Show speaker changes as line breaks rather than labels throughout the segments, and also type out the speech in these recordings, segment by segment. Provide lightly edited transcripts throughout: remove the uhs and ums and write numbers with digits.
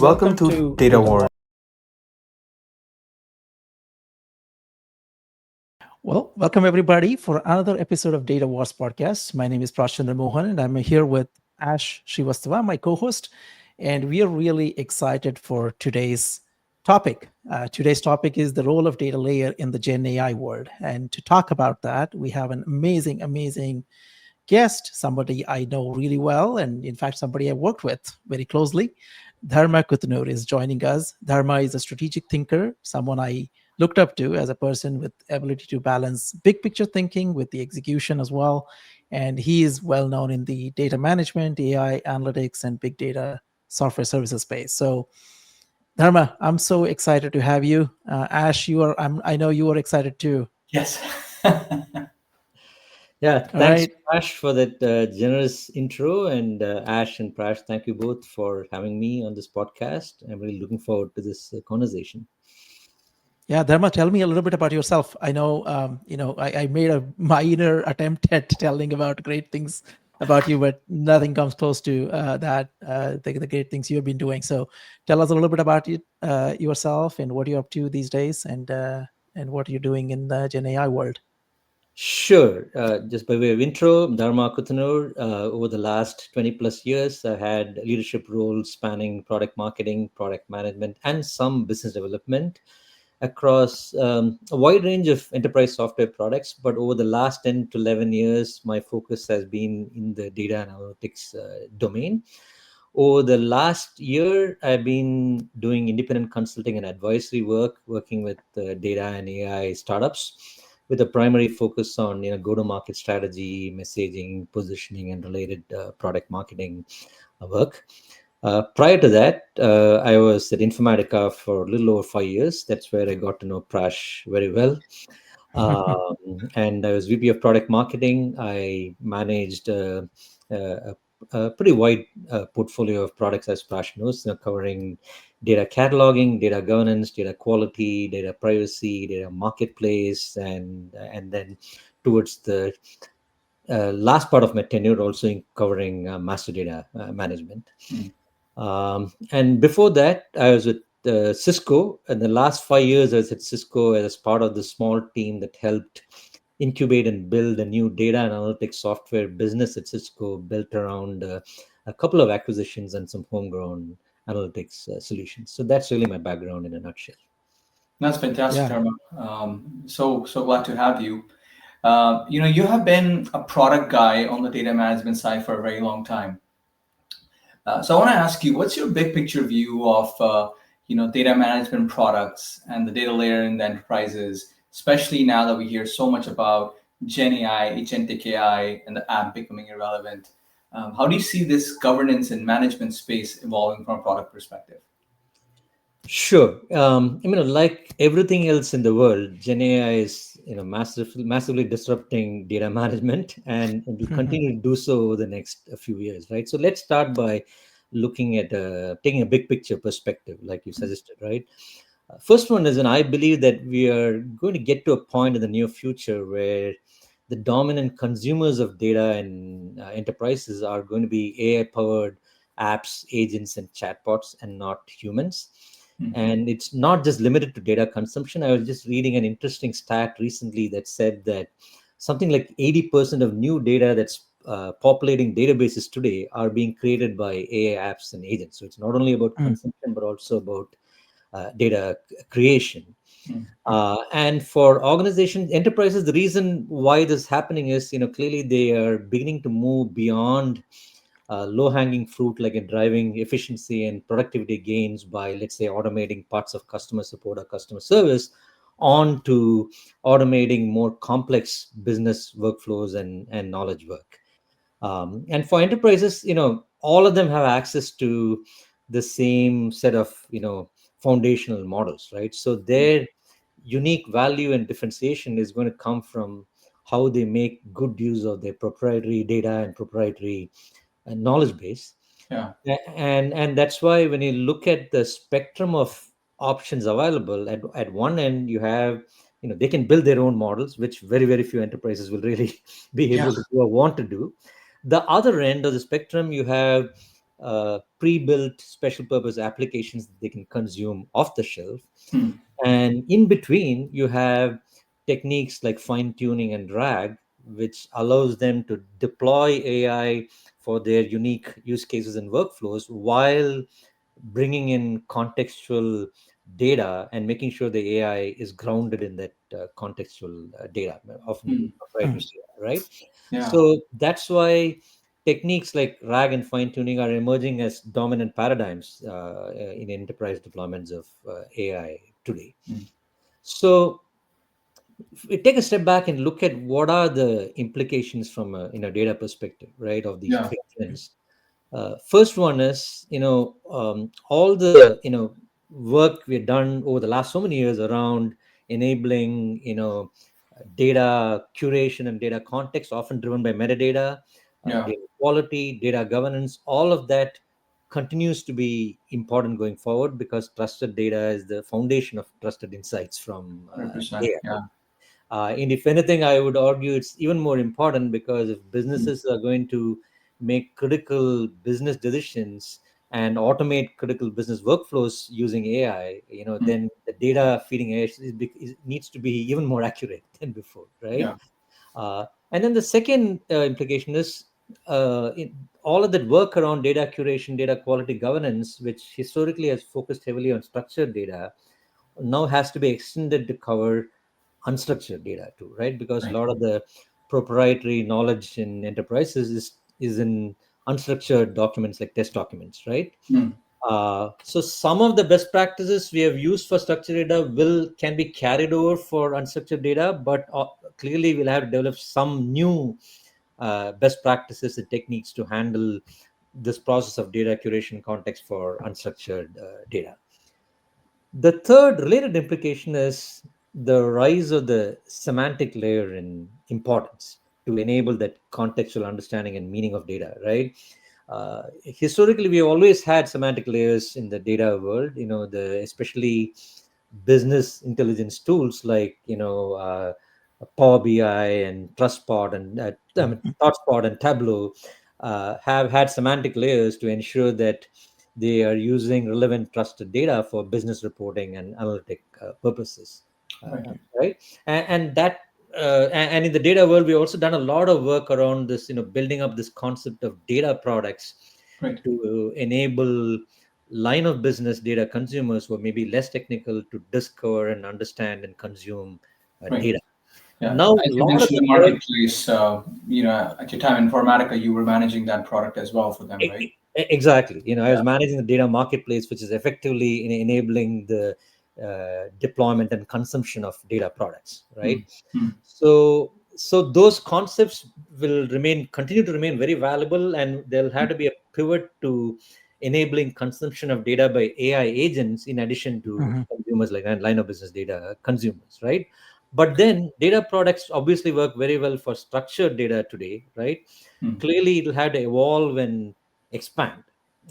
Welcome to Data War.
Well, welcome everybody for another episode of Data Wars podcast. My name is Prash Chandramohan, and I'm here with Ash Srivastava, my co-host, and we are really excited for today's topic. Today's topic is the role of data layer in the Gen AI world, and to talk about that, we have an amazing guest, somebody I know really well, and in fact, somebody I worked with very closely. Dharma Kuthanur is joining us. Dharma is a strategic thinker, someone I looked up to as a person with ability to balance big picture thinking with the execution as well. And he is well known in the data management, AI analytics, and big data software services space. So, Dharma, I'm so excited to have you. Ash, I know you are excited too.
Yes.
Yeah,
All
thanks,
right.
Prash, for that generous intro. And Ash and Prash, thank you both for having me on this podcast. I'm really looking forward to this conversation.
Yeah, Dharma, tell me a little bit about yourself. I know, I made a minor attempt at telling about great things about you, but nothing comes close to the great things you have been doing. So, tell us a little bit about yourself and what you're up to these days, and what you're doing in the Gen AI world.
Sure. Just by way of intro, Dharma Kuthanur. Over the last 20 plus years, I had leadership roles spanning product marketing, product management, and some business development across a wide range of enterprise software products. But over the last 10 to 11 years, my focus has been in the data analytics domain. Over the last year, I've been doing independent consulting and advisory work, working with data and AI startups, with a primary focus on go-to-market strategy, messaging, positioning, and related product marketing work. Prior to that, I was at Informatica for a little over 5 years. That's where I got to know Prash very well. And I was VP of product marketing. I managed a pretty wide portfolio of products, as Prash knows, covering data cataloging, data governance, data quality, data privacy, data marketplace, and then towards the last part of my tenure, also in covering master data management. And before that, I was with Cisco. And the last 5 years, I was at Cisco as part of the small team that helped incubate and build a new data analytics software business at Cisco, built around a couple of acquisitions and some homegrown analytics solutions. So that's really my background in a nutshell.
That's fantastic,
Yeah.
Dharma. So glad to have you. You have been a product guy on the data management side for a very long time. So I want to ask you, what's your big picture view of data management products and the data layer in the enterprises, especially now that we hear so much about Gen AI, Agentic AI, and the app becoming irrelevant? How do you see this governance and management space evolving from a product perspective?
Sure. Like everything else in the world, Gen AI is, massively disrupting data management, and it will continue to do so over the next few years, right? So let's start by looking at taking a big picture perspective, like you suggested, right? First one is, and I believe that we are going to get to a point in the near future where the dominant consumers of data and enterprises are going to be AI-powered apps, agents, and chatbots, and not humans. And it's not just limited to data consumption. I was just reading an interesting stat recently that said that something like 80% of new data that's populating databases today are being created by AI apps and agents. So it's not only about consumption, but also about data creation. And for organizations, enterprises, the reason why this is happening is, clearly they are beginning to move beyond low-hanging fruit, like in driving efficiency and productivity gains by, let's say, automating parts of customer support or customer service, on to automating more complex business workflows and knowledge work. And for enterprises, all of them have access to the same set of, foundational models, right? So their unique value and differentiation is going to come from how they make good use of their proprietary data and proprietary knowledge base.
Yeah.
And that's why when you look at the spectrum of options available, at one end you have, they can build their own models, which very few enterprises will really be
Yeah.
able to do or want to do. The other end of the spectrum, you have pre-built special purpose applications that they can consume off the shelf.
Hmm.
And in between, you have techniques like fine tuning and RAG, which allows them to deploy AI for their unique use cases and workflows while bringing in contextual data and making sure the AI is grounded in that contextual data, often
Hmm.
proprietary data, right?
Yeah.
So that's why techniques like RAG and fine tuning are emerging as dominant paradigms in enterprise deployments of AI today.
Hmm.
So if we take a step back and look at what are the implications from a data perspective, right, of these
Yeah.
big trends. First one is, all the, work we've done over the last so many years around enabling, data curation and data context, often driven by metadata,
Yeah.
data quality, data governance, all of that continues to be important going forward because trusted data is the foundation of trusted insights from
100%.
AI.
Yeah.
And if anything, I would argue it's even more important because if
Hmm.
businesses are going to make critical business decisions and automate critical business workflows using AI,
Hmm.
then the data feeding AI needs to be even more accurate than before, right?
Yeah.
And then the second implication is all of that work around data curation, data quality governance, which historically has focused heavily on structured data, now has to be extended to cover unstructured data too, right? Because a
Right.
lot of the proprietary knowledge in enterprises is in unstructured documents like test documents, right?
Hmm.
So some of the best practices we have used for structured data will can be carried over for unstructured data, but clearly we'll have to develop some new best practices and techniques to handle this process of data curation context for unstructured data. The third related implication is the rise of the semantic layer in importance to enable that contextual understanding and meaning of data, right? Historically, we always had semantic layers in the data world, the especially business intelligence tools like, Power BI and TrustPod and ThoughtSpot and Tableau have had semantic layers to ensure that they are using relevant trusted data for business reporting and analytic purposes,
Right.
right? And that and in the data world, we've also done a lot of work around this, building up this concept of data products
Right.
to enable line of business data consumers who are maybe less technical to discover and understand and consume
Right.
data.
Yeah.
Now, a
As you
lot of
mentioned,
the
the
work.
marketplace, at your time in Informatica, you were managing that product as well for them, right?
Exactly. I
Yeah.
was managing the data marketplace, which is effectively enabling the deployment and consumption of data products,
Hmm.
right?
Hmm.
So those concepts will continue to remain very valuable, and there'll have to be a pivot to enabling consumption of data by AI agents in addition to
Mhm.
consumers like line of business data consumers, right? But then data products obviously work very well for structured data today, right?
Hmm.
Clearly, it'll have to evolve and expand,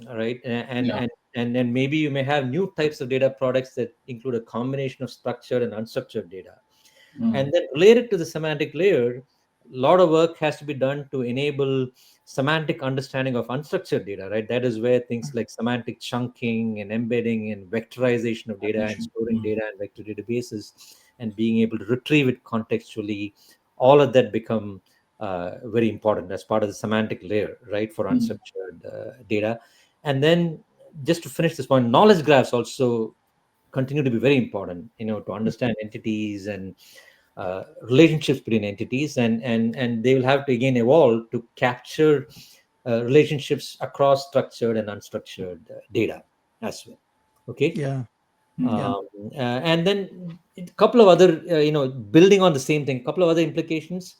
all right?
Yeah.
And then maybe you may have new types of data products that include a combination of structured and unstructured data.
Hmm.
And then related to the semantic layer, a lot of work has to be done to enable semantic understanding of unstructured data, right? That is where things like semantic chunking and embedding and vectorization of data and storing
Hmm.
data in vector databases and being able to retrieve it contextually, all of that become very important as part of the semantic layer, right, for
Hmm.
unstructured data. And then just to finish this point, knowledge graphs also continue to be very important, to understand entities and relationships between entities, and they will have to again evolve to capture relationships across structured and unstructured data as well. Okay.
Yeah.
Hmm.
Yeah.
And then a couple of other, building on the same thing, couple of other implications.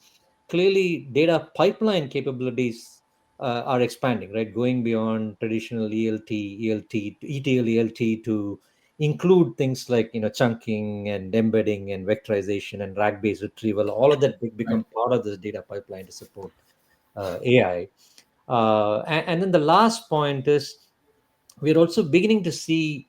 Clearly, data pipeline capabilities are expanding, right? Going beyond traditional ELT, to ETL, ELT to include things like, chunking and embedding and vectorization and RAG-based retrieval. All of that
Right.
become part of this data pipeline to support AI. And then the last point is we're also beginning to see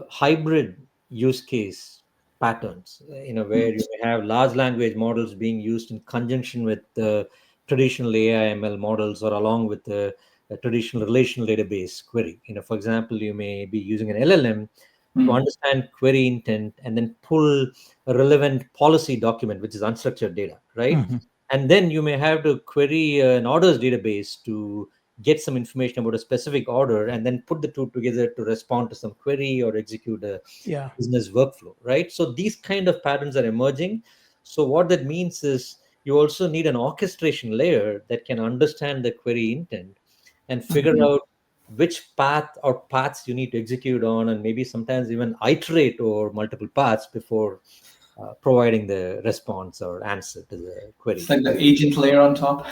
hybrid use case patterns,
Hmm.
where you may have large language models being used in conjunction with the traditional AI ML models or along with the a traditional relational database query. For example, you may be using an LLM to
Mm.
understand query intent and then pull a relevant policy document, which is unstructured data, right?
Mhm.
And then you may have to query an orders database to get some information about a specific order and then put the two together to respond to some query or execute a
Yeah.
business workflow, right? So these kind of patterns are emerging. So what that means is you also need an orchestration layer that can understand the query intent and figure
Mhm.
out which path or paths you need to execute on, and maybe sometimes even iterate over multiple paths before providing the response or answer to the
It's
query,
like the
right?
agent layer on top.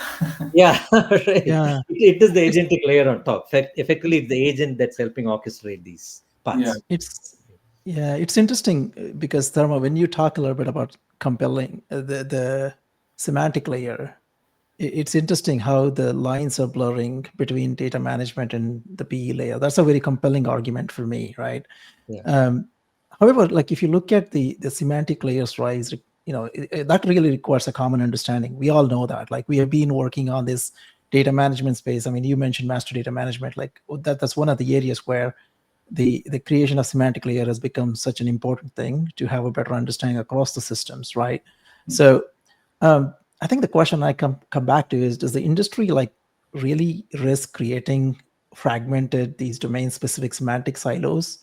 Yeah, right.
Yeah.
It is the
It's
agentic layer on top. Effectively, it's the agent that's helping orchestrate these
Yeah.
paths.
it's yeah, it's interesting because Therma, when you talk a little bit about compelling the semantic layer, it's interesting how the lines are blurring between data management and the PE layer. That's a very compelling argument for me, right?
Yeah,
Um, However, like if you look at the semantic layers rise, that really requires a common understanding. We all know that. Like we have been working on this data management space. I mean, you mentioned master data management. Like that's one of the areas where the creation of semantic layer has become such an important thing to have a better understanding across the systems, right? So um, I think the question I come back to is: does the industry like really risk creating fragmented these domain specific semantic silos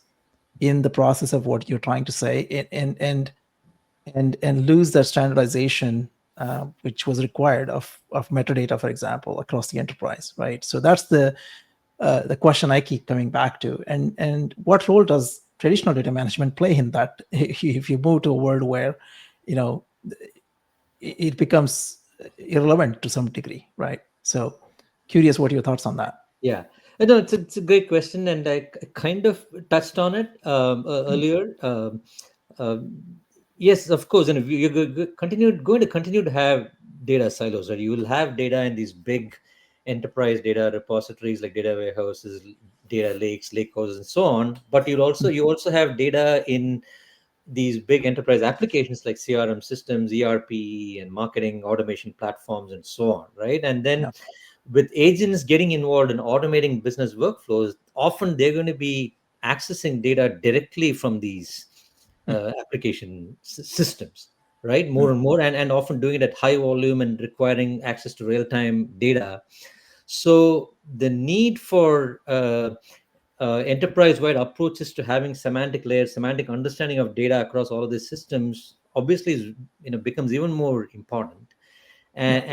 in the process of what you're trying to say, and lose that standardization which was required of metadata, for example, across the enterprise, right? So that's the question I keep coming back to. And what role does traditional data management play in that? If you move to a world where, you know, it becomes irrelevant to some degree, right? So curious what your thoughts on that.
yeah. No, it's a great question, and I kind of touched on it earlier. Um, yes, of course, and if going to continue to have data silos, right? You will have data in these big enterprise data repositories like data warehouses, data lakes, lake houses, and so on. But you also have data in these big enterprise applications like CRM systems, ERP, and marketing automation platforms, and so on, right? And then
Yeah.
with agents getting involved in automating business workflows, often they're going to be accessing data directly from these application systems, right? More and more, and often doing it at high volume and requiring access to real time data. So the need for enterprise-wide approaches to having semantic layers, semantic understanding of data across all of these systems, obviously, becomes even more important.
Yeah.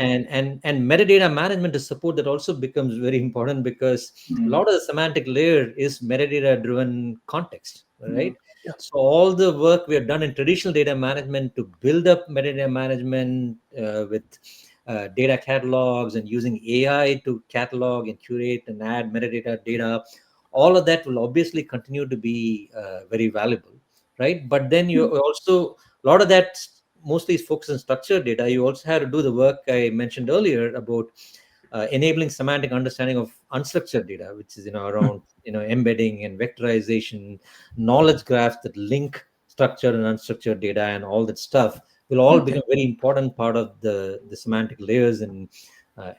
And metadata management to support that also becomes very important, because a
Mm.
lot of the semantic layer is metadata driven context,
Yeah.
right?
Yeah.
So all the work we have done in traditional data management to build up metadata management with data catalogs and using AI to catalog and curate and add metadata data, all of that will obviously continue to be very valuable, right? But then you also, a lot of that mostly is focused on structured data. You also have to do the work I mentioned earlier about enabling semantic understanding of unstructured data, which is around embedding and vectorization, knowledge graphs that link structured and unstructured data, and all that stuff will all
Yeah.
become very important part of the semantic layers in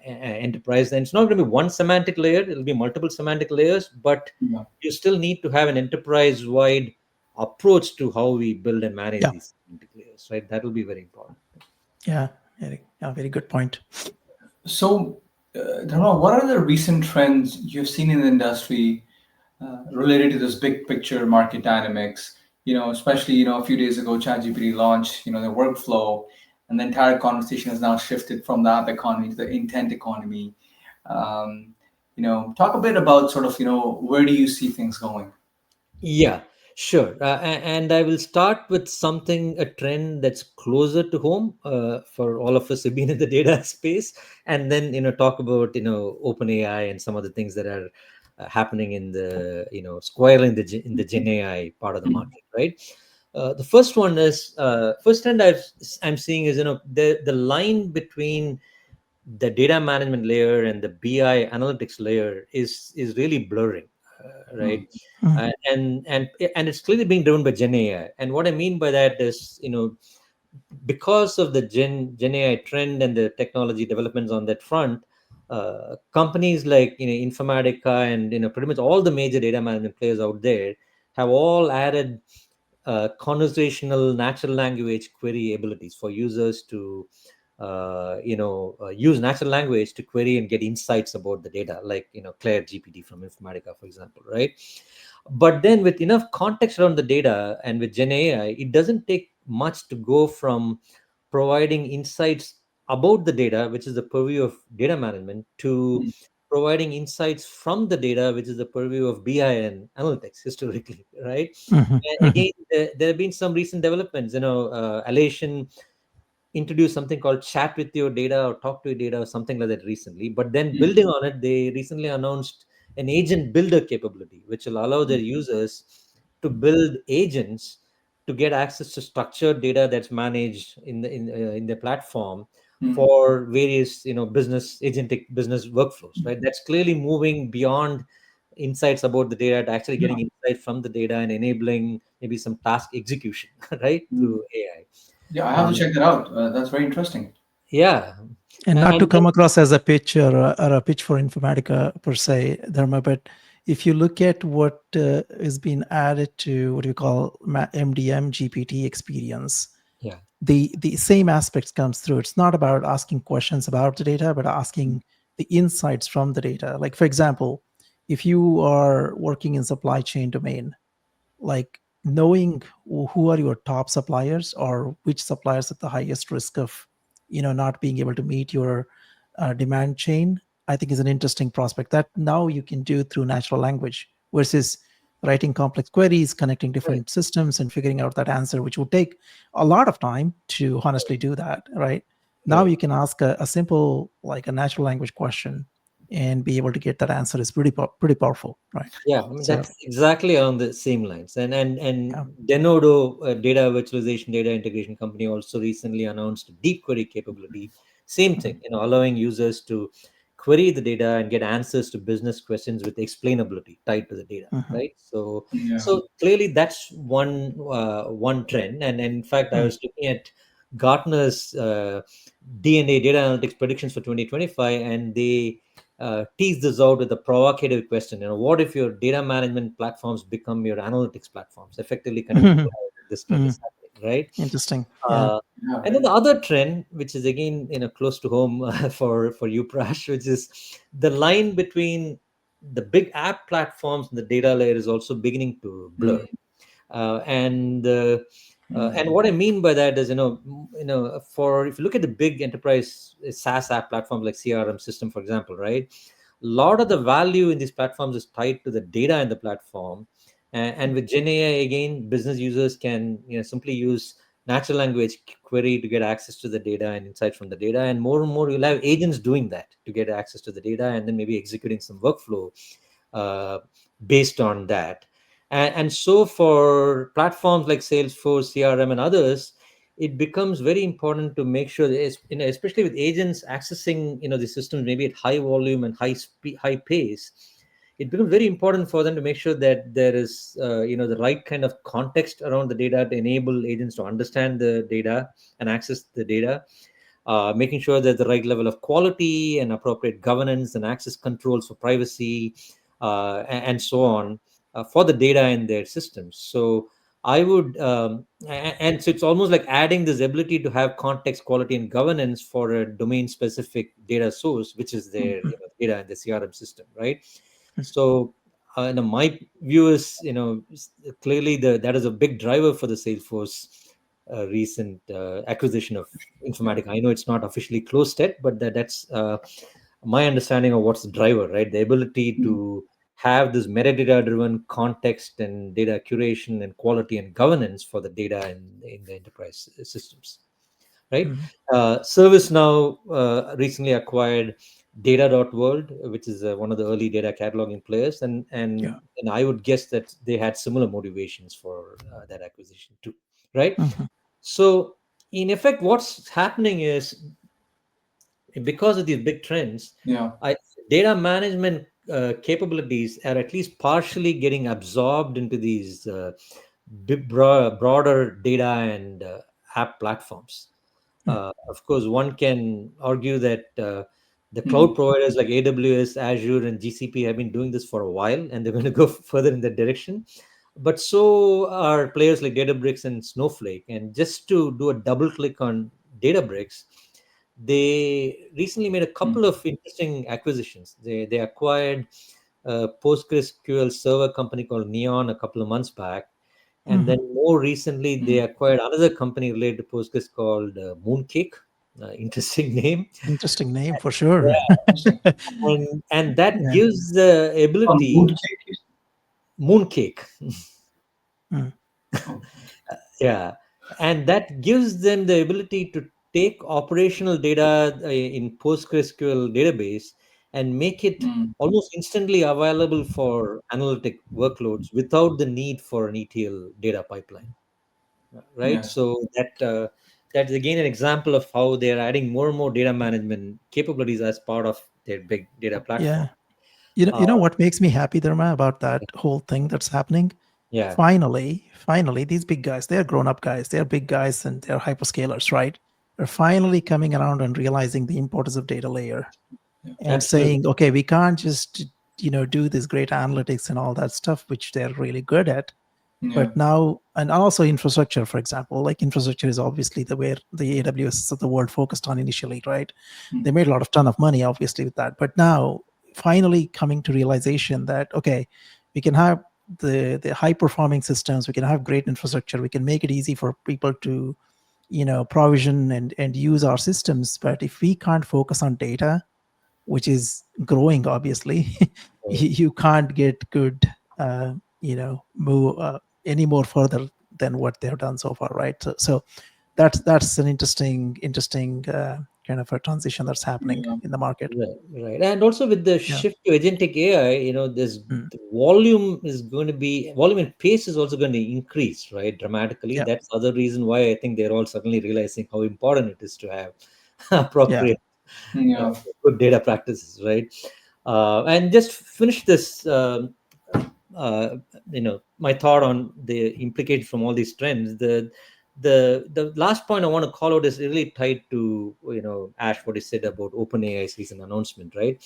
enterprise. And it's not going to be one semantic layer; it'll be multiple semantic layers, but
Yeah.
you still need to have an enterprise-wide approach to how we build and manage
Yeah.
these semantic layers, right? That will be very important.
Yeah. Very good point.
So, Dharma, what are the recent trends you've seen in the industry related to this big picture market dynamics? Especially, a few days ago, ChatGPT launched, the workflow, and the entire conversation has now shifted from the app economy to the intent economy. Um, talk a bit about sort of, where do you see things going?
Yeah, sure. And I will start with something, a trend that's closer to home for all of us who've been in the data space, and then talk about OpenAI and some of the things that are happening in the square in the Gen AI part of the market, right? The first one is first trend I'm seeing is the line between the data management layer and the BI analytics layer is really blurring, right?
Mm.
Mhm.
And it's clearly being driven by Gen AI. And what I mean by that is, because of the Gen AI trend and the technology developments on that front, companies like Informatica and pretty much all the major data management players out there have all added conversational natural language query abilities for users to use natural language to query and get insights about the data, like Claire GPT from Informatica, for example, right? But then with enough context around the data and with Gen AI, it doesn't take much to go from providing insights about the data, which is the purview of data management, to
Mm,
providing insights from the data, which is the purview of BI and analytics historically, right?
Mhm,
And
mhm,
again, there have been some recent developments. Alation introduced something called chat with your data or talk to your data or something like that recently. But then
mm,
building on it, they recently announced an agent builder capability, which will allow their
mm,
users to build agents to get access to structured data that's managed in the platform
mm.
for various business agentic business workflows, right? That's clearly moving beyond insights about the data to actually
Yeah.
getting insight from the data and enabling maybe some task execution right
Mm.
through AI.
Yeah, I have to
um,
check that out. That's very interesting.
yeah.
And not to
And
come across as a pitch or a pitch for Informatica per se, Dharma, but if you look at what is being added to what you call MDM GPT experience,
yeah,
the same aspects comes through. It's not about asking questions about the data, but
Mm,
asking the insights from the data. Like for example, if you are working in supply chain domain, like knowing who are your top suppliers or which suppliers at the highest risk of not being able to meet your demand chain, I think is an interesting prospect that now you can do through natural language versus writing complex queries, connecting
right,
different systems and figuring out that answer, which would take a lot of time to honestly do that, right? Now
right.
you can ask a simple, like a natural language question, and be able to get that answer is pretty powerful, right?
Yeah, I mean,
So
that's exactly on the same lines. And
yeah.
Denodo, a data virtualization data integration company, also recently announced deep query capability. Same
Mhm.
thing, allowing users to query the data and get answers to business questions with explainability tied to the data,
Mhm.
right? So,
Yeah.
so clearly that's one trend. And in fact, I
Mm.
was looking at Gartner's DNA data analytics predictions for 2025, and they tease this out with a provocative question. What if your data management platforms become your analytics platforms? Effectively, kind of
Mhm.
this trend
Mm.
is happening, right?
Interesting. Yeah.
Uh,
Yeah.
and then the other trend, which is again close to home for you, Prash, which is the line between the big app platforms and the data layer is also beginning to blur.
Mm,
And what I mean by that is, for if you look at the big enterprise SaaS app platforms like CRM system, for example, right? A lot of the value in these platforms is tied to the data in the platform. And with Gen AI, again, business users can simply use natural language query to get access to the data and insights from the data. And more, you'll have agents doing that to get access to the data and then maybe executing some workflow uh, based on that. And so for platforms like Salesforce, CRM, and others, it becomes very important to make sure that especially with agents accessing the systems maybe at high volume and high pace, it becomes very important for them to make sure that there is the right kind of context around the data to enable agents to understand the data and access the data, making sure that the right level of quality and appropriate governance and access controls for privacy, and so on, for the data in their systems. So I would, and so it's almost like adding this ability to have context, quality, and governance for a domain-specific data source, which is their
Mhm.
data in the CRM system, right? So, my view is, clearly that is a big driver for the Salesforce recent acquisition of Informatica. I know it's not officially closed yet, but that's my understanding of what's the driver, right? The ability
mm,
to have this metadata-driven context and data curation and quality and governance for the data in the enterprise systems, right?
Mhm.
ServiceNow recently acquired Data.World, which is one of the early data cataloging players,
Yeah.
and I would guess that they had similar motivations for that acquisition too, right?
Mhm.
So, in effect, what's happening is because of these big trends,
yeah.
I, data management capabilities are at least partially getting absorbed into these broader data and app platforms.
Mm.
Of course, one can argue that The cloud
Mm.
providers like AWS, Azure, and GCP have been doing this for a while, and they're going to go further in that direction. But so are players like Databricks and Snowflake. And just to do a double click on Databricks, they recently made a couple
Mm.
of interesting acquisitions. They acquired a PostgreSQL server company called Neon a couple of months back, and then
Mhm.
more recently they
Mm.
acquired another company related to Postgres called Mooncake. Interesting name.
Interesting name for sure.
Yeah,
Interesting.
and that
Yeah.
gives the
Mood
ability.
cake.
Mooncake.
Mm.
Oh.
Yeah, and that gives them the ability to take operational data in PostgreSQL database and make it
Mm.
almost instantly available for analytic workloads without the need for an ETL data pipeline. Right?
Yes.
So that's again an example of how they're adding more and more data management capabilities as part of their big data platform.
Yeah. You know
Uh,
what makes me happy, Dharma, about that whole thing that's happening?
yeah,
Finally, these big guys, they're grown up guys, they're big guys and they're hyperscalers, right? They're finally coming around and realizing the importance of data layer
Yeah.
and
absolutely.
saying, okay, we can't just, do this great analytics and all that stuff, which they're really good at.
Yeah.
But now, and also infrastructure, for example, like infrastructure is obviously the where the AWS of the world focused on initially, right? They
Mm.
made a lot of ton of money, obviously, with that. But now, finally coming to realization that okay, we can have the high performing systems, we can have great infrastructure, we can make it easy for people to provision and use our systems. But if we can't focus on data, which is growing obviously,
Right.
you can't get good move any more further than what they've done so far, right? So that's an interesting kind of a transition that's happening
Yeah.
in the market.
Right, right. And also with the
Yeah.
shift to agentic AI, this
Mm.
the volume and pace is also going to increase, right, dramatically.
Yeah.
That's the other reason why I think they're all suddenly realizing how important it is to have
Yeah.
appropriate uh,
Yeah.
good data practices, right? And just finish this, my thought on the implications from all these trends. The last point I want to call out is really tied to Ash, what he said about OpenAI's recent announcement, right?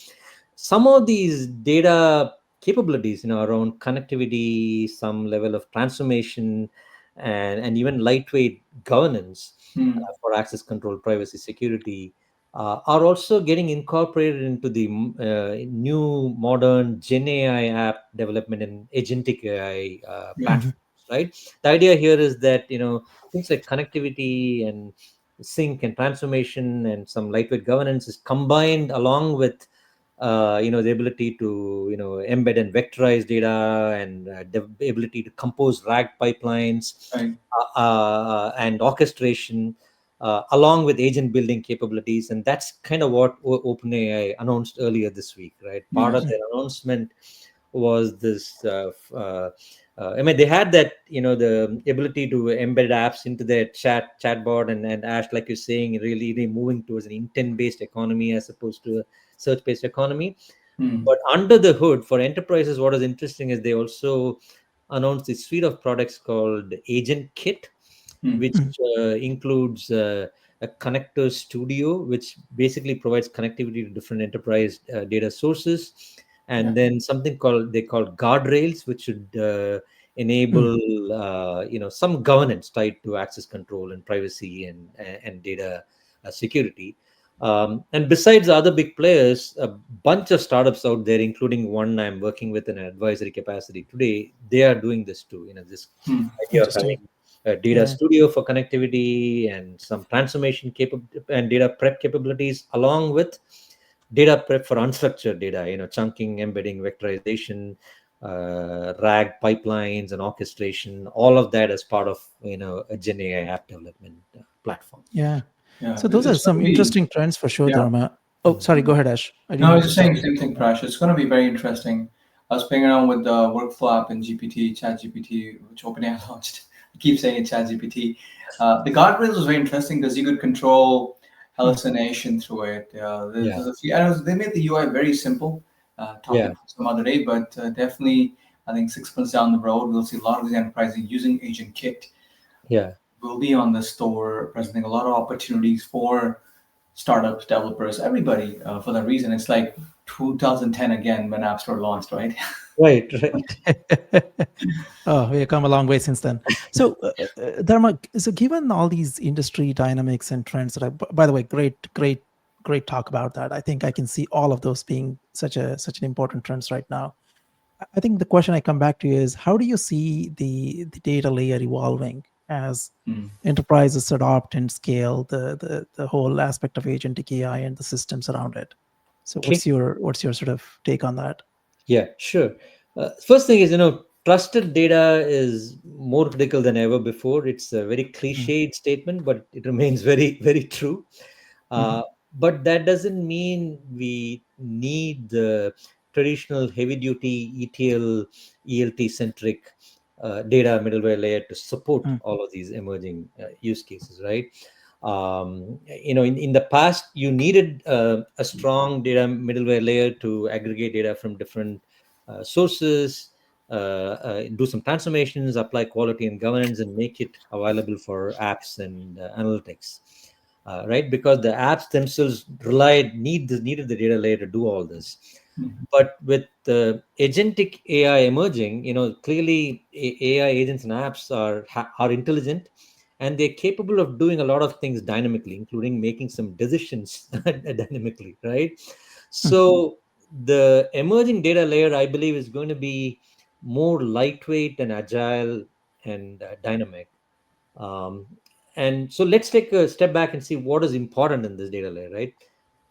Some of these data capabilities, around connectivity, some level of transformation, and even lightweight governance
Mm.
for access control, privacy, security, are also getting incorporated into the new modern Gen AI app development and agentic AI
Yeah.
Mhm.
platforms. Right. The idea here is that things like connectivity and sync and transformation and some lightweight governance is combined along with the ability to embed and vectorize data and the ability to compose RAG pipelines
Right.
and orchestration along with agent building capabilities. And that's kind of what OpenAI announced earlier this week, right? Part of
Yes.
their announcement was this. I mean, they had that, the ability to embed apps into their chatbot, and Ash, like you're saying, really moving towards an intent-based economy as opposed to a search-based economy.
Mm.
But under the hood, for enterprises, what is interesting is they also announced a suite of products called Agent Kit,
Mm.
which includes a connector studio, which basically provides connectivity to different enterprise data sources,
Yeah.
and then something called they call guardrails, which should
Mm.
enable some governance tied to access control and privacy and data security. And besides the other big players, a bunch of startups out there, including one I'm working with in an advisory capacity today, they are doing this too. This
Mm.
idea of
Interesting.
having a data
Yeah.
studio for connectivity and some transformation and data prep capabilities, along with data prep for unstructured data, chunking, embedding, vectorization, RAG pipelines, and orchestration. All of that as part of a Gen AI app development platform.
Yeah.
Yeah.
So those are
It's going
some
to be.
interesting trends for sure,
Yeah.
Dharma. Oh, sorry,
Mhm.
go ahead, Ash. I
No,
didn't
I
mean
was
to
just saying
stop
the
you.
same thing, Prash. It's going to be very interesting. I was playing around with the workflow app in GPT, Chat GPT, which OpenAI launched. I keep saying it, Chat GPT. The guardrails was very interesting because you could control
Mm.
hallucination through it.
Yeah,
There's a few. I know they made the UI very simple.
yeah,
Topic for some other day, but definitely, I think 6 months down the road, we'll see a lot of these enterprises using Agent Kit.
yeah,
Will be on the store, presenting a lot of opportunities for startups, developers, everybody for that reason. It's like 2010 again when App Store launched, right?
Right, right.
Oh, we have come a long way since then. So, Dharma, so given all these industry dynamics and trends that by the way, great talk about that. I think I can see all of those being such an important trends right now. I think the question I come back to is how do you see the data layer evolving as
Mm.
enterprises adopt and scale the whole aspect of agentic AI and the systems around it? So
Okay.
what's your sort of take on that?
Yeah, sure. First thing is, trusted data is more critical than ever before. It's a very
Mm,
cliched statement, but it remains very, very true.
mhm,
Uh, but that doesn't mean we need the traditional heavy duty ETL, ELT centric data middleware layer to support
mm,
all of these emerging use cases, right? In the past, you needed a strong data middleware layer to aggregate data from different sources, do some transformations, apply quality and governance, and make it available for apps and analytics, right? Because the apps themselves needed the data layer to do all this.
Mhm.
But with the agentic AI emerging, clearly AI agents and apps are intelligent, and they're capable of doing a lot of things dynamically, including making some decisions dynamically, right?
mm.
So the emerging data layer, I believe, is going to be more lightweight and agile and dynamic. Um, and so let's take a step back and see what is important in this data layer, right?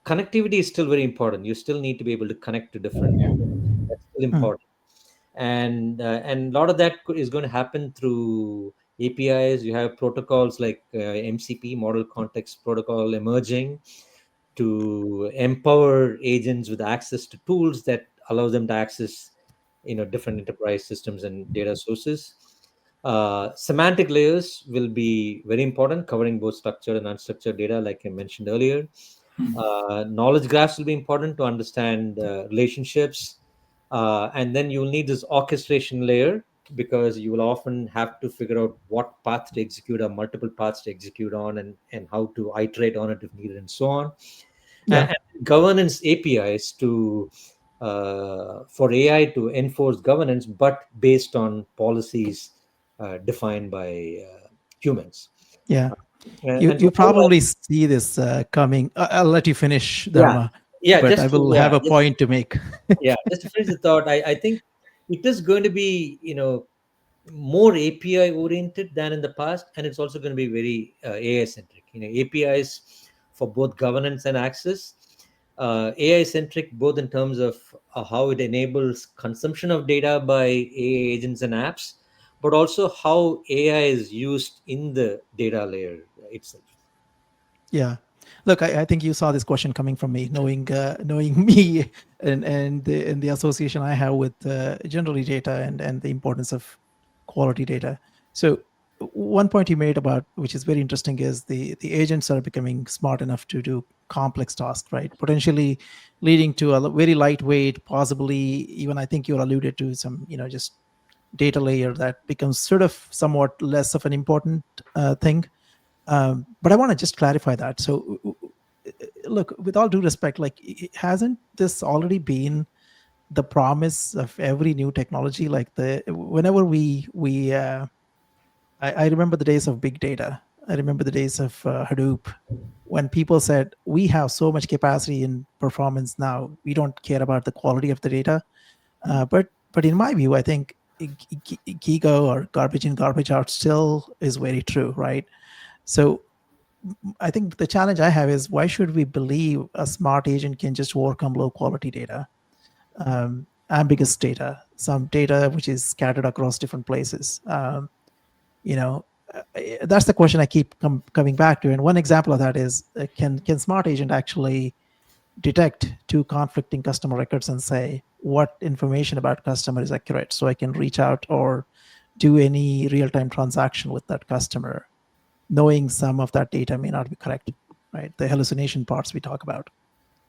Connectivity is still very important. You still need to be able to connect to different networks. That's still
Mm,
important, and a lot of that is going to happen through APIs. You have protocols like MCP, Model Context Protocol, emerging to empower agents with access to tools that allow them to access different enterprise systems and data sources. Semantic layers will be very important, covering both structured and unstructured data, like I mentioned earlier. Knowledge graphs will be important to understand relationships. And then you'll need this orchestration layer, because you will often have to figure out what path to execute or multiple paths to execute on, and how to iterate on it if needed, and so on.
yeah.
And governance APIs for AI to enforce governance, but based on policies defined by humans.
Yeah. You
And
you
for
probably see this coming. I'll let you finish,
yeah,
Dharma,
yeah,
but I will have a point to make.
just to finish the thought, I think it is going to be more API oriented than in the past, and it's also going to be very AI centric. APIs for both governance and access, AI centric both in terms of how it enables consumption of data by AI agents and apps, but also how AI is used in the data layer itself.
Yeah. Look, I think you saw this question coming from me, knowing me and the association I have with generally data and the importance of quality data. So one point you made about which is very interesting is the agents are becoming smart enough to do complex tasks, right? Potentially leading to a very lightweight, possibly even I think you alluded to some, just data layer that becomes sort of somewhat less of an important thing. But I want to just clarify that. So, look, with all due respect, like, hasn't this already been the promise of every new technology? Like whenever I remember the days of big data. I remember the days of Hadoop, when people said we have so much capacity and performance now, we don't care about the quality of the data. But in my view, I think Gigo or garbage in, garbage out still is very true, right? So I think the challenge I have is why should we believe a smart agent can just work on low quality data, ambiguous data, some data which is scattered across different places? You know, that's the question I keep coming back to. And one example of that is can smart agent actually detect two conflicting customer records and say what information about customer is accurate, so I can reach out or do any real time transaction with that customer, knowing some of that data may not be correct, right? The hallucination parts we talk about.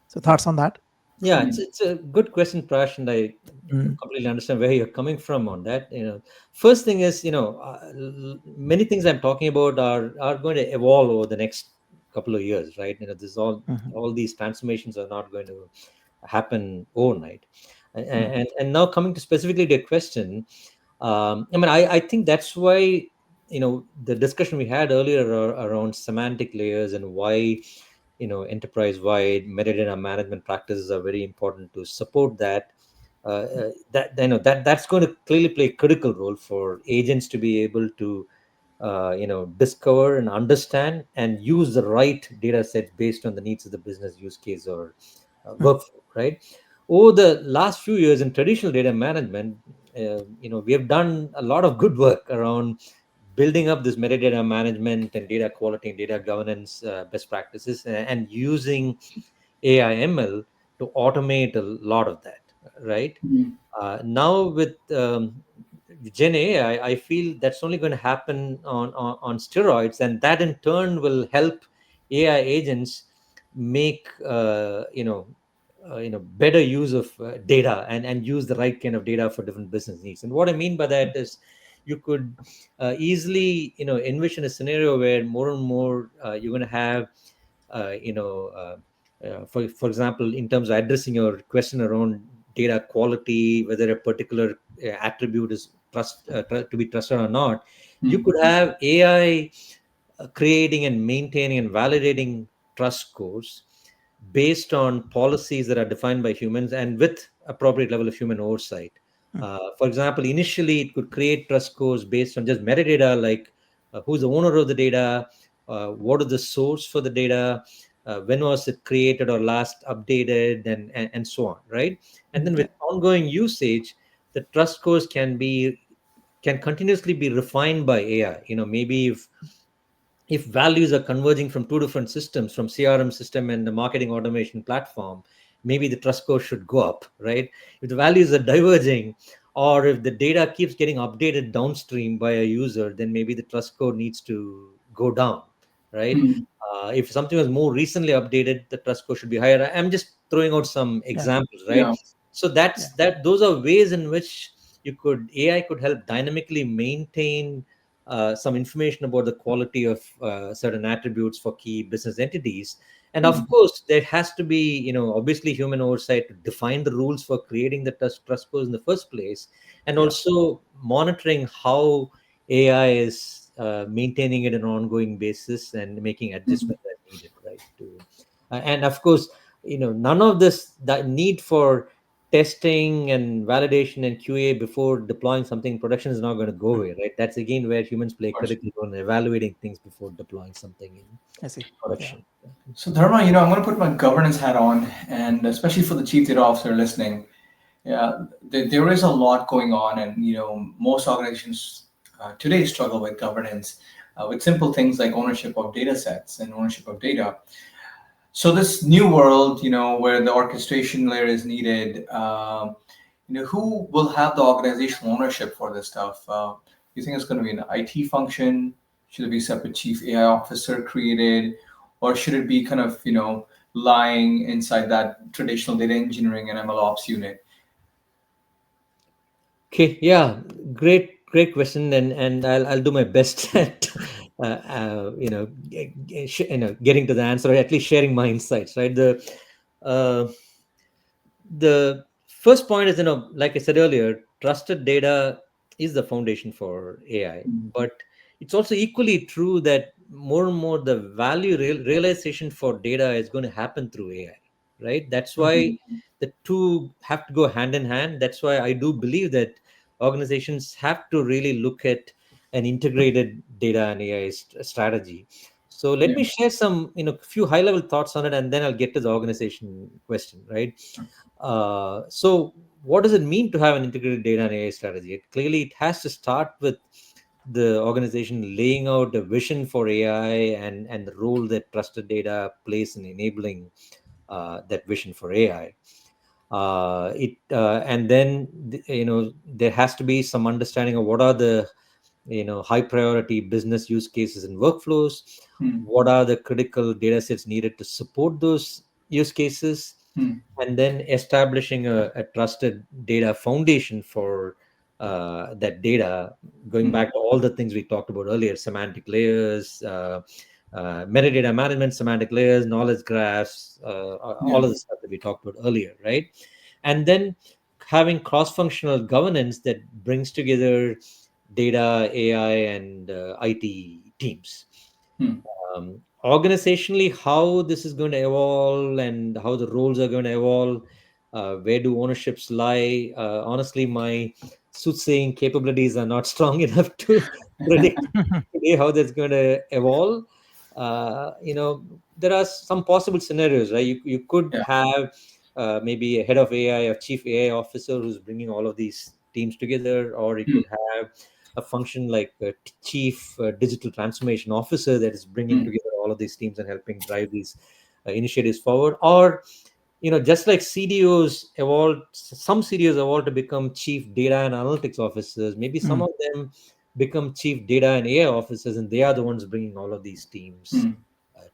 So thoughts on that?
Yeah, it's a good question, Prash, and I
Mm,
completely understand where you're coming from on that. First thing is, many things I'm talking about are going to evolve over the next couple of years, right? This
Mhm.
all these transformations are not going to happen overnight.
Mhm.
And now coming to specifically to your question, I mean, I think that's why the discussion we had earlier around semantic layers and why enterprise wide metadata management practices are very important to support that. That that's going to clearly play a critical role for agents to be able to discover and understand and use the right data sets based on the needs of the business use case or
Mhm.
workflow, right? Over the last few years in traditional data management, we have done a lot of good work around building up this metadata management and data quality and data governance best practices, and using AI ML to automate a lot of that, right?
Mm.
Now with Gen AI, I feel that's only going to happen on steroids, and that in turn will help AI agents make better use of data, and use the right kind of data for different business needs. And what I mean by that is, you could easily envision a scenario where more and more you're going to have uh, you know uh, for example, in terms of addressing your question around data quality, whether a particular attribute is to be trusted or not, you
Mm.
could have AI creating and maintaining and validating trust scores based on policies that are defined by humans and with appropriate level of human oversight.
Mhm.
For example, initially it could create trust scores based on just metadata, like who's the owner of the data, what is the source for the data, when was it created or last updated, and so on, right? And then
Yeah.
with ongoing usage, the trust scores can continuously be refined by AI. Maybe if values are converging from two different systems, from CRM system and the marketing automation platform, maybe the trust score should go up, right? If the values are diverging, or if the data keeps getting updated downstream by a user, then maybe the trust score needs to go down, right?
Mm.
If something was more recently updated, the trust score should be higher. I'm just throwing out some
Yeah.
examples, right?
Yeah.
So
Yeah.
those are ways in which AI could help dynamically maintain some information about the quality of certain attributes for key business entities. And of
Mm.
course, there has to be, obviously human oversight to define the rules for creating the trust scores in the first place, and
Yeah.
also monitoring how AI is maintaining it on an ongoing basis and making
Mm.
adjustments as needed, right? And of course, none of this, that need for testing and validation and QA before deploying something in production is not going to go
Mhm.
away, right? That's again where humans play a
Of course.
critical role in evaluating things before deploying something in
I see. Yeah.
production.
So, Dharma, I'm going to put my governance hat on, and especially for the chief data officer listening, yeah, there is a lot going on, and most organizations today struggle with governance, with simple things like ownership of data sets and ownership of data. So this new world, where the orchestration layer is needed, who will have the organizational ownership for this stuff? You think it's going to be an IT function? Should it be a separate chief AI officer created, or should it be kind of lying inside that traditional data engineering and ML ops unit?
Okay, yeah, great question, and I'll do my best at getting to the answer, or at least sharing my insights, right? Uh, the first point is, like I said earlier, trusted data is the foundation for AI. But it's also equally true that more and more the realization for data is going to happen through AI, right? That's why
Mhm.
the two have to go hand in hand. That's why I do believe that organizations have to really look at an integrated data and AI strategy. So let
Yeah.
me share some, few high level thoughts on it, and then I'll get to the organization question, right? So what does it mean to have an integrated data and AI strategy? It has to start with the organization laying out a vision for AI, and the role that trusted data plays in enabling that vision for AI. It And then there has to be some understanding of what are the high priority business use cases and workflows.
Hmm.
What are the critical data sets needed to support those use cases?
Hmm.
And then establishing a trusted data foundation for that data, going
Hmm.
back to all the things we talked about earlier: semantic layers, metadata management, semantic layers, knowledge graphs,
Yeah.
all of the stuff that we talked about earlier, right? And then having cross-functional governance that brings together data, AI, and IT teams.
Hmm.
Organizationally, how this is going to evolve and how the roles are going to evolve, where do ownerships lie? Honestly, my soothsaying capabilities are not strong enough to predict today how that's going to evolve. There are some possible scenarios, right? You could
Yeah.
have maybe a head of AI, a chief AI officer who's bringing all of these teams together, or you
Hmm.
could have a function like a chief digital transformation officer that is bringing
Hmm.
together all of these teams and helping drive these initiatives forward. Or just like CDOs evolved, some CDOs evolved to become chief data and analytics officers. Maybe some
Mm,
of them become chief data and AI officers, and they are the ones bringing all of these teams
Hmm.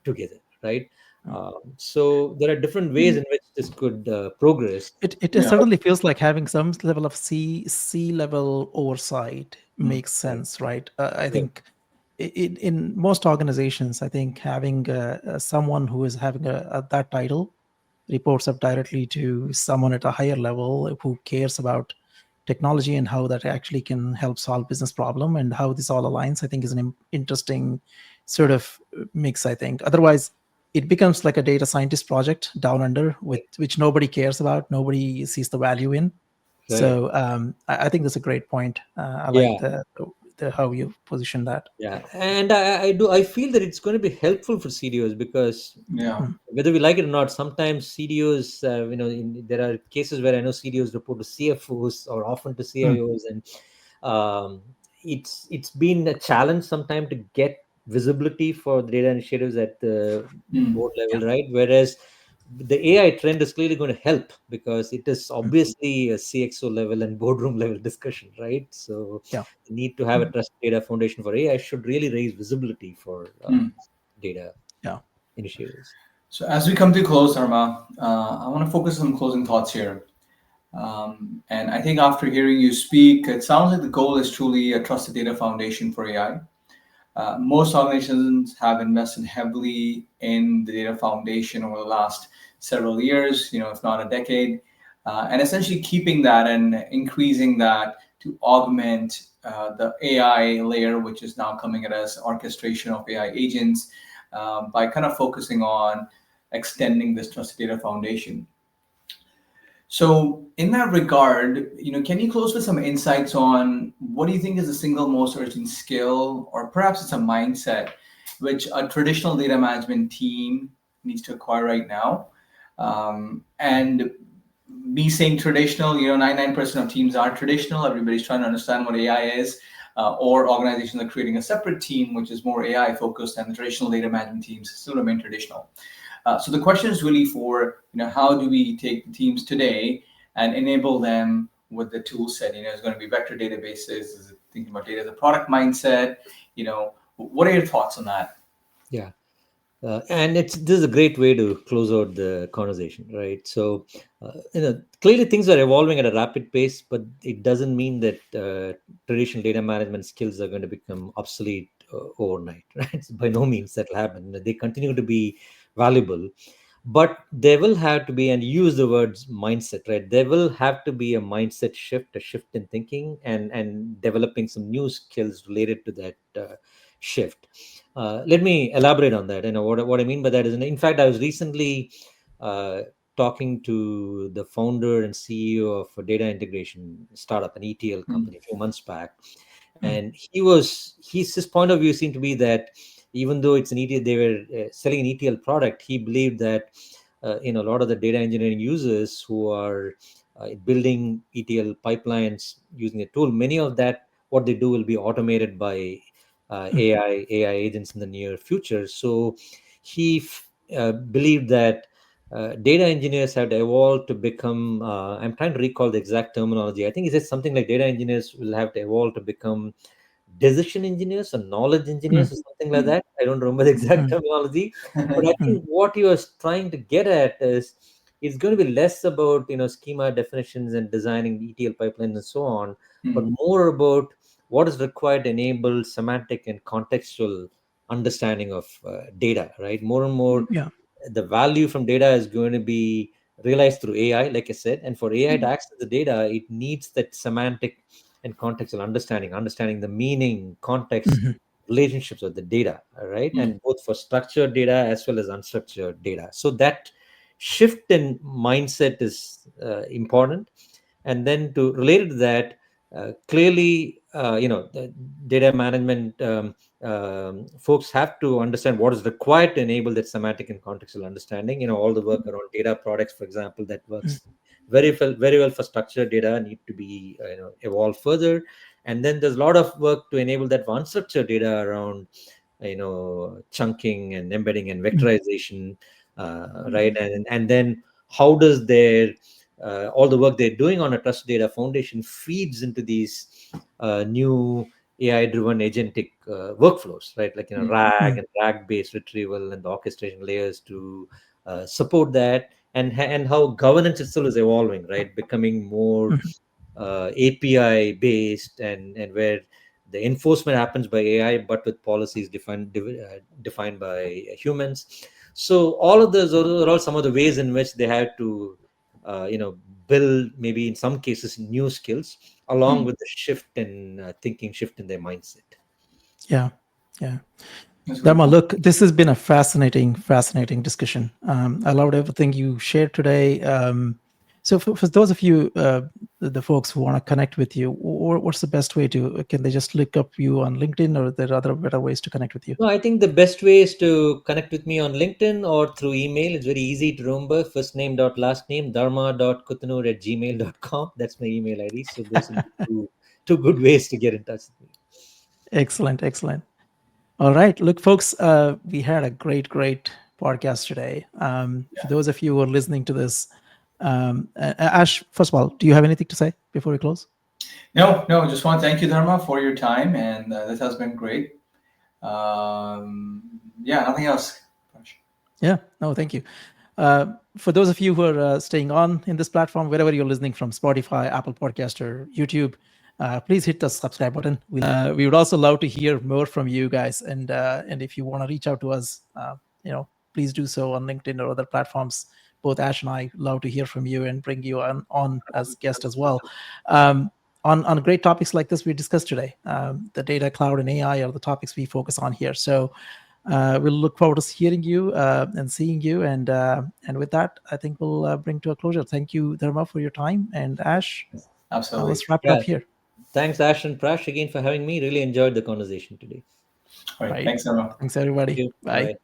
together, right?
mm.
So there are different ways in which this could progress.
It
Yeah.
certainly feels like having some level of C level oversight
Hmm.
makes
Right,
sense, right? I
right,
think in most organizations, I think having someone who is having that title reports up directly to someone at a higher level who cares about technology and how that actually can help solve business problem and how this all aligns, I think is an interesting sort of mix. I think otherwise it becomes like a data scientist project down under with
right,
which nobody cares about, nobody sees the value in.
right.
So I think that's a great point. I like
Yeah,
the how you position that.
yeah, and I feel that it's going to be helpful for CDOs because
Yeah.
Hmm,
whether we like it or not, sometimes CDOs, there are cases where I know CDOs report to CFOs or often to
hmm,
CIOs, and um, it's been a challenge sometimes to get visibility for the data initiatives at the
Hmm.
board
yeah,
level, right? Whereas the AI trend is clearly going to help because it is
hmm,
obviously a CXO level and boardroom level discussion, right? So
yeah,
the need to have a
hmm,
trusted data foundation for AI should really raise visibility for
Hmm.
data
yeah.
initiatives.
So as we come to close, Dharma, I want to focus on closing thoughts here. And I think after hearing you speak, it sounds like the goal is truly a trusted data foundation for AI. Most organizations have invested heavily in the data foundation over the last several years, if not a decade, and essentially keeping that and increasing that to augment the AI layer, which is now coming at us, orchestration of AI agents, by kind of focusing on extending this trusted data foundation. So, in that regard, can you close with some insights on what do you think is the single most urgent skill, or perhaps it's a mindset, which a traditional data management team needs to acquire right now? And me saying traditional, 99% of teams are traditional. Everybody's trying to understand what AI is, or organizations are creating a separate team which is more AI focused, and the traditional data management teams still remain traditional. So the question is really for how do we take the teams today and enable them with the tool set? It's going to be vector databases. Is it thinking about data as a product mindset? What are your thoughts on that?
Yeah. And this is a great way to close out the conversation, right? So, clearly things are evolving at a rapid pace, but it doesn't mean that traditional data management skills are going to become obsolete overnight, right? By no means that will happen. They continue to be valuable, but there will have to be, and use the words mindset, right? There will have to be a mindset shift, a shift in thinking, and developing some new skills related to that shift. Let me elaborate on that. What I mean by that is, in fact, I was recently uh, talking to the founder and CEO of a data integration startup, an ETL
Mm,
company, a few months back,
Mm,
and his point of view seemed to be that even though it's an ETL, they were selling an ETL product, he believed that a lot of the data engineering users who are building ETL pipelines using a tool, many of that what they do will be automated by
mm,
AI agents in the near future. So he believed that data engineers had evolved to become. I'm trying to recall the exact terminology. I think he said something like data engineers will have to evolve to become decision engineers or knowledge engineers
mm,
or something like
mm,
that. I don't remember the exact
mm,
terminology, but I
mm,
think what he was trying to get at is it's going to be less about schema definitions and designing ETL pipelines and so on, but
mm,
more about what is required to enable semantic and contextual understanding of data, right? More and more,
Yeah.
the value from data is going to be realized through AI, like I said. And for AI to
Mm.
access the data, it needs that semantic and contextual understanding the meaning, context,
Mhm.
relationships of the data, right?
Mm.
And both for structured data as well as unstructured data. So that shift in mindset is important. And then to relate to that, clearly, the data management folks have to understand what is required to enable that semantic and contextual understanding. All the work around data products, for example, that
Mm.
works very well for structured data, need to be evolved further. And then there's a lot of work to enable that for unstructured data around chunking and embedding and
Mm.
vectorization, right? And then how does their all the work they're doing on a trust data foundation feeds into these new AI driven agentic workflows, right? Like
Mm.
RAG
Mm.
and RAG based retrieval and the orchestration layers to support that. And how governance itself is evolving, right? Becoming more
Mhm.
API based, and where the enforcement happens by AI, but with policies defined by humans. So all of those are all some of the ways in which they have to, build, maybe in some cases, new skills along
Mm.
with the shift in thinking, shift in their mindset.
Yeah. Yeah.
That's very
Dharma,
cool.
look, this has been a fascinating discussion. I loved everything you shared today. So, for those of you, the folks who want to connect with you, what's the best way to? Can they just look up you on LinkedIn, or are there other better ways to connect with you?
No, I think the best way is to connect with me on LinkedIn or through email. It's very easy to remember. First name dot last name, dharma.kuthanur@gmail.com. That's my email ID. So those are two good ways to get in touch with me.
Excellent, excellent. All right, look, folks, we had a great podcast today. For those of you who are listening to this, Ash, first of all, do you have anything to say before we close?
No, no, just want to thank you, Dharma, for your time, and this has been great. Yeah, nothing else.
Yeah, no, thank you. For those of you who are staying on in this platform, wherever you're listening from, Spotify, Apple Podcast, or YouTube, please hit the subscribe button. We would also love to hear more from you guys, and if you want to reach out to us, please do so on LinkedIn or other platforms. Both Ash and I love to hear from you and bring you on as guest as well. Um, on great topics like this we discussed today, the data, cloud, and AI are the topics we focus on here. So we'll look forward to hearing you and seeing you. And with that, I think we'll bring to a closure. Thank you, Dharma, for your time. And Ash,
Absolutely.
let's wrap it
Yeah.
up here.
Thanks, Ash and Prash, again for having me. Really enjoyed the conversation today.
All right.
Right.
Thanks, Dharma.
Thanks,
Thank
everybody.
you.
Bye.
Bye.